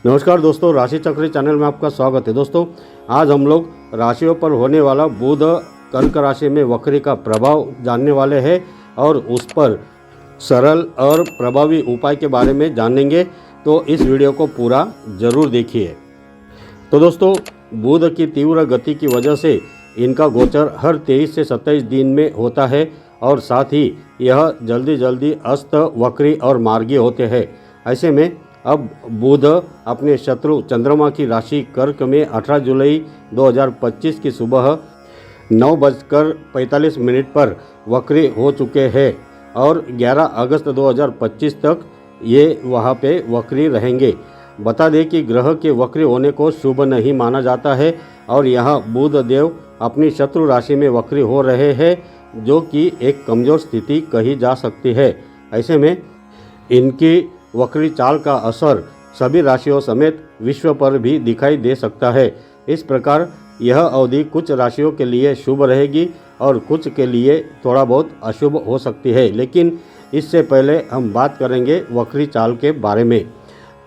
नमस्कार दोस्तों, राशि चक्र चैनल में आपका स्वागत है। दोस्तों, आज हम लोग राशियों पर होने वाला बुध कर्क राशि में वक्री का प्रभाव जानने वाले हैं और उस पर सरल और प्रभावी उपाय के बारे में जानेंगे, तो इस वीडियो को पूरा जरूर देखिए। तो दोस्तों, बुध की तीव्र गति की वजह से इनका गोचर हर 23 से 27 दिन में होता है और साथ ही यह जल्दी जल्दी अस्त, वक्री और मार्गी होते हैं। ऐसे में अब बुध अपने शत्रु चंद्रमा की राशि कर्क में 18 जुलाई 2025 की सुबह 9:45 पर वक्री हो चुके हैं और 11 अगस्त 2025 तक ये वहाँ पे वक्री रहेंगे। बता दें कि ग्रह के वक्री होने को शुभ नहीं माना जाता है और यहाँ बुध देव अपनी शत्रु राशि में वक्री हो रहे हैं, जो कि एक कमज़ोर स्थिति कही जा सकती है। ऐसे में इनकी वक्री चाल का असर सभी राशियों समेत विश्व पर भी दिखाई दे सकता है। इस प्रकार यह अवधि कुछ राशियों के लिए शुभ रहेगी और कुछ के लिए थोड़ा बहुत अशुभ हो सकती है। लेकिन इससे पहले हम बात करेंगे वक्री चाल के बारे में।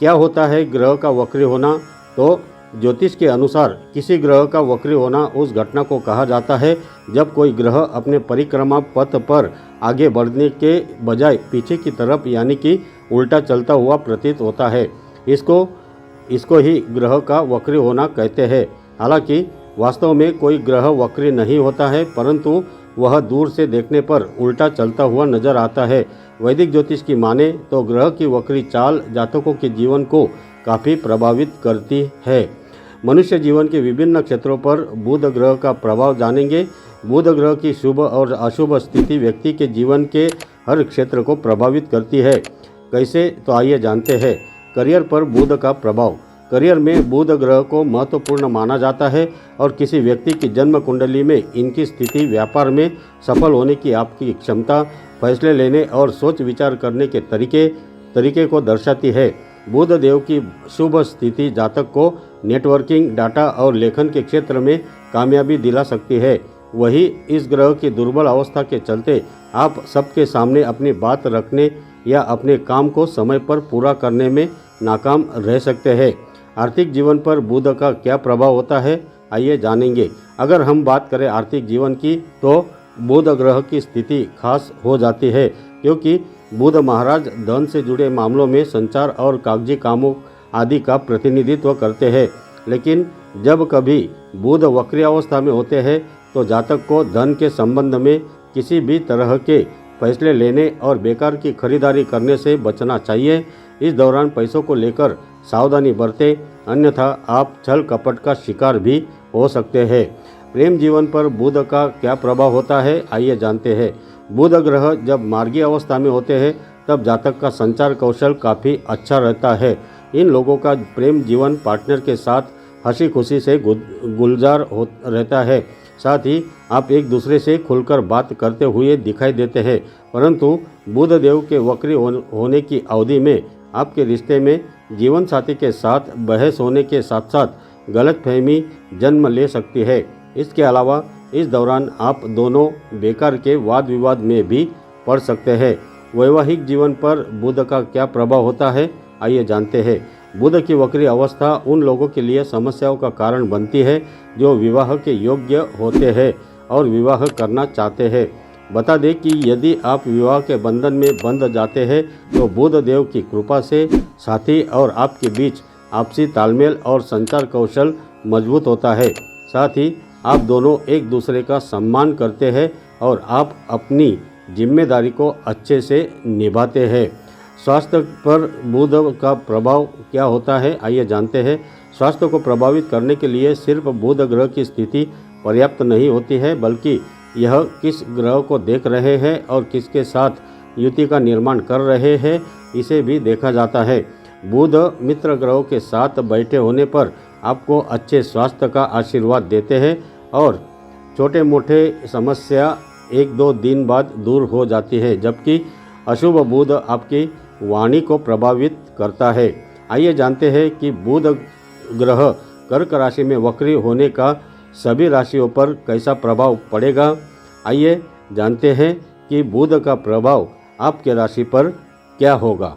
क्या होता है ग्रह का वक्री होना? तो ज्योतिष के अनुसार किसी ग्रह का वक्री होना उस घटना को कहा जाता है जब कोई ग्रह अपने परिक्रमा पथ पर आगे बढ़ने के बजाय पीछे की तरफ यानी कि उल्टा चलता हुआ प्रतीत होता है। इसको ही ग्रह का वक्री होना कहते हैं। हालांकि वास्तव में कोई ग्रह वक्री नहीं होता है, परंतु वह दूर से देखने पर उल्टा चलता हुआ नजर आता है। वैदिक ज्योतिष की माने तो ग्रह की वक्री चाल जातकों के जीवन को काफ़ी प्रभावित करती है। मनुष्य जीवन के विभिन्न क्षेत्रों पर बुध ग्रह का प्रभाव जानेंगे। बुध ग्रह की शुभ और अशुभ स्थिति व्यक्ति के जीवन के हर क्षेत्र को प्रभावित करती है। कैसे? तो आइए जानते हैं। करियर पर बुध का प्रभाव। करियर में बुध ग्रह को महत्वपूर्ण माना जाता है और किसी व्यक्ति की जन्म कुंडली में इनकी स्थिति व्यापार में सफल होने की आपकी क्षमता, फैसले लेने और सोच विचार करने के तरीके को दर्शाती है। बुध देव की शुभ स्थिति जातक को नेटवर्किंग, डाटा और लेखन के क्षेत्र में कामयाबी दिला सकती है। वही इस ग्रह की दुर्बल अवस्था के चलते आप सबके सामने अपनी बात रखने या अपने काम को समय पर पूरा करने में नाकाम रह सकते हैं। आर्थिक जीवन पर बुध का क्या प्रभाव होता है, आइए जानेंगे। अगर हम बात करें आर्थिक जीवन की, तो बुध ग्रह की स्थिति खास हो जाती है क्योंकि बुध महाराज धन से जुड़े मामलों में संचार और कागजी कामों आदि का प्रतिनिधित्व करते हैं। लेकिन जब कभी बुध वक्री अवस्था में होते हैं तो जातक को धन के संबंध में किसी भी तरह के फैसले लेने और बेकार की खरीदारी करने से बचना चाहिए। इस दौरान पैसों को लेकर सावधानी बरतें, अन्यथा आप छल कपट का शिकार भी हो सकते हैं। प्रेम जीवन पर बुध का क्या प्रभाव होता है, आइए जानते हैं। बुध ग्रह जब मार्गी अवस्था में होते हैं तब जातक का संचार कौशल काफ़ी अच्छा रहता है। इन लोगों का प्रेम जीवन पार्टनर के साथ हंसी खुशी से गुलजार रहता है। साथ ही आप एक दूसरे से खुलकर बात करते हुए दिखाई देते हैं, परंतु बुध देव के वक्री होने की अवधि में आपके रिश्ते में जीवन साथी के साथ बहस होने के साथ साथ गलतफहमी जन्म ले सकती है। इसके अलावा इस दौरान आप दोनों बेकार के वाद विवाद में भी पड़ सकते हैं। वैवाहिक जीवन पर बुध का क्या प्रभाव होता है, आइए जानते हैं। बुध की वक्री अवस्था उन लोगों के लिए समस्याओं का कारण बनती है जो विवाह के योग्य होते हैं और विवाह करना चाहते हैं। बता दें कि यदि आप विवाह के बंधन में बंध जाते हैं तो बुध देव की कृपा से साथी और आपके बीच आपसी तालमेल और संचार कौशल मजबूत होता है। साथ ही आप दोनों एक दूसरे का सम्मान करते हैं और आप अपनी जिम्मेदारी को अच्छे से निभाते हैं। स्वास्थ्य पर बुध का प्रभाव क्या होता है, आइए जानते हैं। स्वास्थ्य को प्रभावित करने के लिए सिर्फ बुध ग्रह की स्थिति पर्याप्त नहीं होती है, बल्कि यह किस ग्रह को देख रहे हैं और किसके साथ युति का निर्माण कर रहे हैं, इसे भी देखा जाता है। बुध मित्र ग्रहों के साथ बैठे होने पर आपको अच्छे स्वास्थ्य का आशीर्वाद देते हैं और छोटे मोटे समस्या 1-2 दिन बाद दूर हो जाती है, जबकि अशुभ बुध आपकी वाणी को प्रभावित करता है। आइए जानते हैं कि बुध ग्रह कर्क राशि में वक्री होने का सभी राशियों पर कैसा प्रभाव पड़ेगा। आइए जानते हैं कि बुध का प्रभाव आपके राशि पर क्या होगा।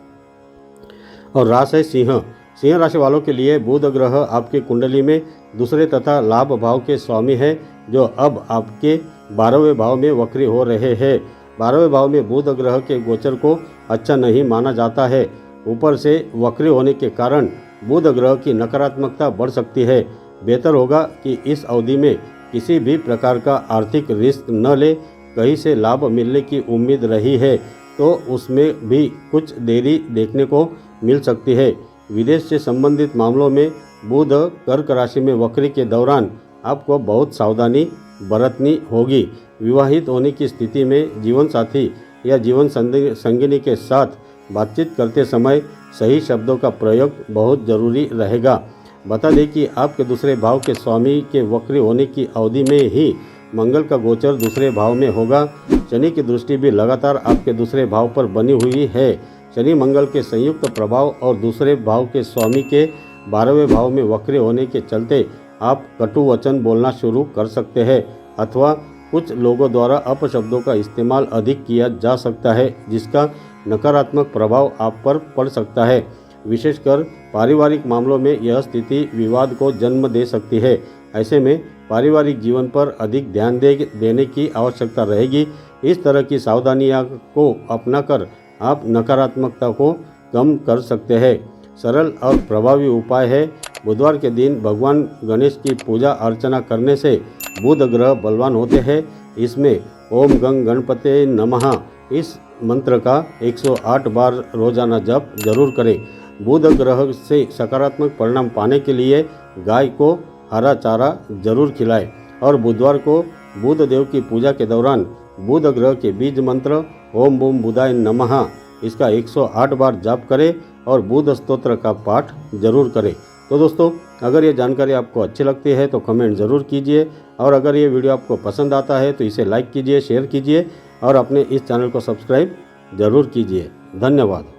और राशि सिंह। सिंह राशि वालों के लिए बुध ग्रह आपकी कुंडली में दूसरे तथा लाभ भाव के स्वामी है, जो अब आपके 12वें भाव में वक्री हो रहे हैं। 12वें भाव में बुध ग्रह के गोचर को अच्छा नहीं माना जाता है। ऊपर से वक्री होने के कारण बुध ग्रह की नकारात्मकता बढ़ सकती है। बेहतर होगा कि इस अवधि में किसी भी प्रकार का आर्थिक रिस्क न ले। कहीं से लाभ मिलने की उम्मीद रही है तो उसमें भी कुछ देरी देखने को मिल सकती है। विदेश से संबंधित मामलों में बुध कर्क राशि में वक्री के दौरान आपको बहुत सावधानी बरतनी होगी। विवाहित होने की स्थिति में जीवन साथी या जीवन संगिनी के साथ बातचीत करते समय सही शब्दों का प्रयोग बहुत जरूरी रहेगा। बता दें कि आपके दूसरे भाव के स्वामी के वक्री होने की अवधि में ही मंगल का गोचर दूसरे भाव में होगा। शनि की दृष्टि भी लगातार आपके दूसरे भाव पर बनी हुई है। शनि मंगल के संयुक्त प्रभाव और दूसरे भाव के स्वामी के 12वें भाव में वक्री होने के चलते आप कटु वचन बोलना शुरू कर सकते हैं अथवा कुछ लोगों द्वारा अपशब्दों का इस्तेमाल अधिक किया जा सकता है, जिसका नकारात्मक प्रभाव आप पर पड़ सकता है। विशेषकर पारिवारिक मामलों में यह स्थिति विवाद को जन्म दे सकती है। ऐसे में पारिवारिक जीवन पर अधिक ध्यान देने की आवश्यकता रहेगी। इस तरह की सावधानियों को अपनाकर आप नकारात्मकता को कम कर सकते हैं। सरल और प्रभावी उपाय है, बुधवार के दिन भगवान गणेश की पूजा अर्चना करने से बुध ग्रह बलवान होते हैं। इसमें ओम गंग गणपते नमः इस मंत्र का 108 बार रोजाना जप जरूर करें। बुध ग्रह से सकारात्मक परिणाम पाने के लिए गाय को हरा चारा जरूर खिलाएं और बुधवार को बुध देव की पूजा के दौरान बुध ग्रह के बीज मंत्र ओम बूम बुधाय नमः इसका 108 बार जाप करें और बुध स्तोत्र का पाठ जरूर करें। तो दोस्तों, अगर ये जानकारी आपको अच्छी लगती है तो कमेंट ज़रूर कीजिए और अगर ये वीडियो आपको पसंद आता है तो इसे लाइक कीजिए, शेयर कीजिए और अपने इस चैनल को सब्सक्राइब जरूर कीजिए। धन्यवाद।